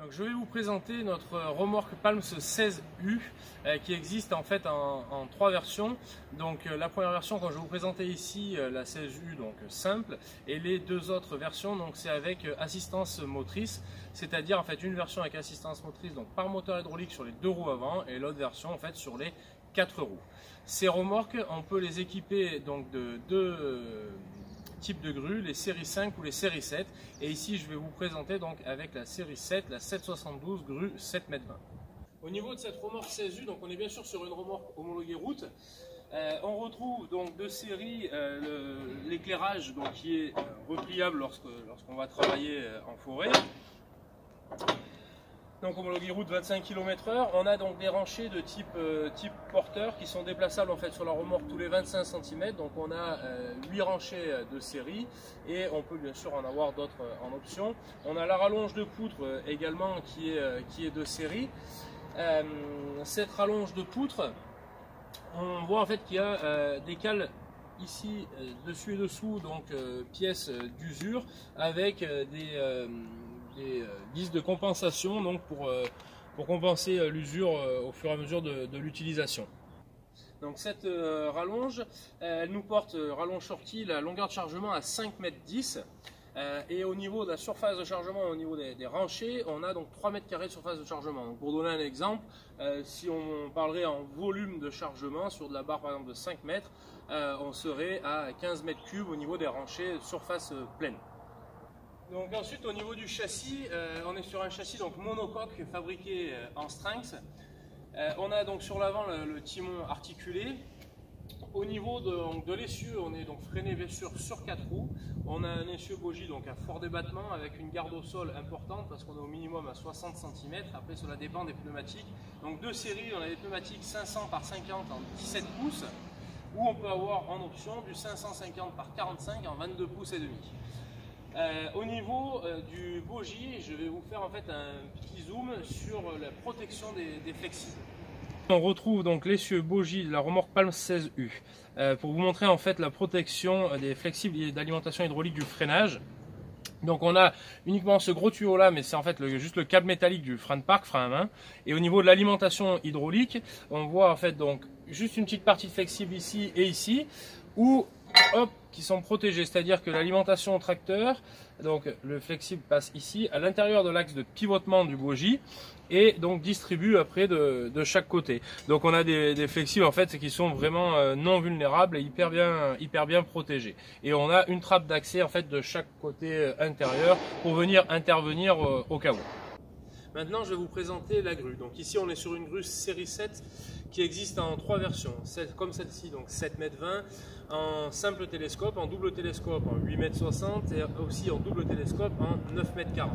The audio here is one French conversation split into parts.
Donc, je vais vous présenter notre remorque Palms 16U qui existe en fait en trois versions. Donc la première version, quand je vais vous présenter ici, la 16U donc simple, et les deux autres versions donc c'est avec assistance motrice, c'est-à-dire en fait une version avec assistance motrice donc par moteur hydraulique sur les deux roues avant et l'autre version en fait sur les quatre roues. Ces remorques, on peut les équiper donc de deux type de grue, les séries 5 ou les séries 7, et ici je vais vous présenter donc avec la série 7, la 772 grue 7,20 m. Au niveau de cette remorque 16U, donc on est bien sûr sur une remorque homologuée route. On retrouve donc de série l'éclairage qui est repliable lorsqu'on va travailler en forêt. Donc homologué route 25 km/h, on a donc des ranchers de type porteur qui sont déplaçables en fait sur la remorque tous les 25 cm. Donc on a 8 ranchers de série et on peut bien sûr en avoir d'autres en option. On a la rallonge de poutre également qui est de série. Cette rallonge de poutre, on voit en fait qu'il y a des cales ici dessus et dessous, donc pièces d'usure avec des vis de compensation donc pour compenser l'usure au fur et à mesure de l'utilisation. Donc cette rallonge, elle nous porte, rallonge sortie, la longueur de chargement à 5,10 m et au niveau de la surface de chargement, au niveau des ranchers, on a donc 3 m² de surface de chargement. Donc pour donner un exemple, si on parlerait en volume de chargement sur de la barre par exemple de 5 mètres, on serait à 15 m³ au niveau des ranchers surface pleine. Donc ensuite au niveau du châssis, on est sur un châssis donc monocoque fabriqué en Strenx. On a donc sur l'avant le timon articulé. Au niveau de l'essieu, on est donc freiné bien sûr sur 4 roues. On a un essieu bogie donc à fort débattement avec une garde au sol importante parce qu'on est au minimum à 60 cm. Après cela dépend des pneumatiques. Donc deux séries, on a des pneumatiques 500 par 50 en 17 pouces ou on peut avoir en option du 550 par 45 en 22 pouces et demi. Au niveau du bogie, je vais vous faire en fait un petit zoom sur la protection des flexibles. On retrouve donc l'essieu bogie de la remorque Palms 16U pour vous montrer en fait la protection des flexibles et d'alimentation hydraulique du freinage. Donc on a uniquement ce gros tuyau là, mais c'est en fait juste le câble métallique du frein de parc, frein à main. Et au niveau de l'alimentation hydraulique, on voit en fait donc juste une petite partie de flexible ici et ici, où hop, qui sont protégés, c'est-à-dire que l'alimentation au tracteur, donc le flexible passe ici à l'intérieur de l'axe de pivotement du bogie et donc distribue après de chaque côté. Donc on a des flexibles en fait qui sont vraiment non vulnérables et hyper bien protégés. Et on a une trappe d'accès en fait de chaque côté intérieur pour venir intervenir au cas où. Maintenant, je vais vous présenter la grue. Donc ici, on est sur une grue série 7 qui existe en trois versions, comme celle-ci, donc 7,20 m, en simple télescope, en double télescope en 8,60 m et aussi en double télescope en 9,40 m.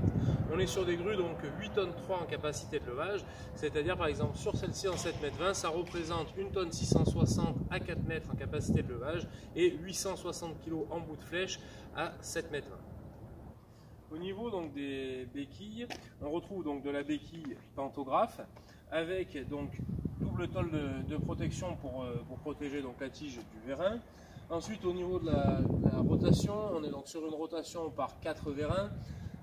On est sur des grues donc 8,3 tonnes en capacité de levage, c'est-à-dire par exemple sur celle-ci en 7,20 m, ça représente 1,660 tonnes à 4 mètres en capacité de levage et 860 kg en bout de flèche à 7,20 m. Au niveau donc des béquilles, on retrouve donc de la béquille pantographe avec donc double tôle de protection pour protéger donc la tige du vérin. Ensuite au niveau de la rotation, on est donc sur une rotation par 4 vérins.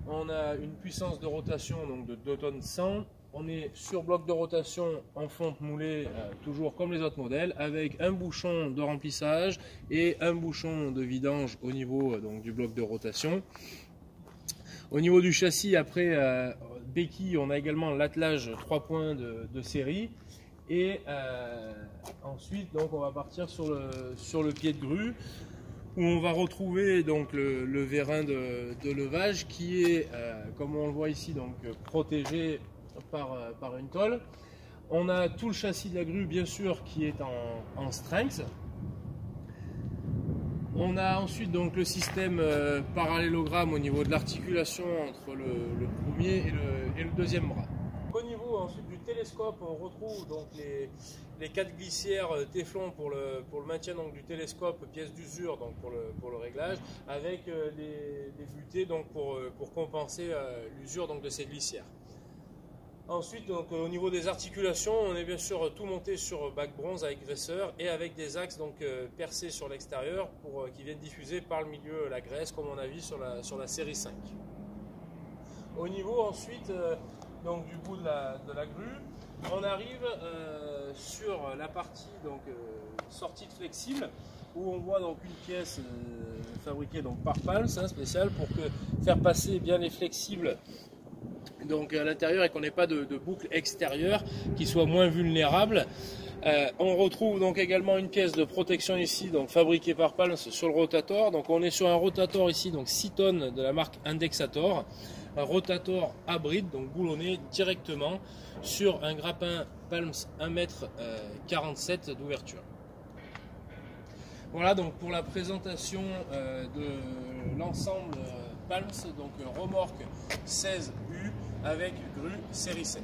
On a une puissance de rotation donc de 2 tonnes 100. On est sur bloc de rotation en fonte moulée, toujours comme les autres modèles, avec un bouchon de remplissage et un bouchon de vidange au niveau donc du bloc de rotation. Au niveau du châssis, après béquille, on a également l'attelage 3 points de série. Et ensuite, donc, on va partir sur le pied de grue, où on va retrouver donc le vérin de levage qui est, comme on le voit ici, donc protégé par une tôle. On a tout le châssis de la grue, bien sûr, qui est en Strenx. On a ensuite donc le système parallélogramme au niveau de l'articulation entre le premier et le deuxième bras. Au niveau ensuite du télescope, on retrouve donc les 4 glissières téflon pour le maintien donc, du télescope, pièces d'usure donc pour le réglage, avec les butées donc pour compenser l'usure donc de ces glissières. Ensuite, donc, au niveau des articulations, on est bien sûr tout monté sur bac bronze avec graisseur et avec des axes donc, percés sur l'extérieur qui viennent diffuser par le milieu la graisse comme on a vu sur la série 5. Au niveau ensuite donc, du bout de la grue. On arrive sur la partie donc, sortie de flexible, où on voit donc une pièce fabriquée donc, par Palms, spéciale pour faire passer bien les flexibles donc, à l'intérieur et qu'on n'ait pas de boucle extérieure qui soit moins vulnérable. On retrouve donc également une pièce de protection ici, donc fabriquée par Palms sur le rotator. Donc on est sur un rotator ici, donc 6 tonnes de la marque Indexator, un rotator à bride, donc boulonné directement sur un grappin Palms 1,47 m d'ouverture. Voilà donc pour la présentation de l'ensemble Palms, donc remorque 16U avec grue série 7.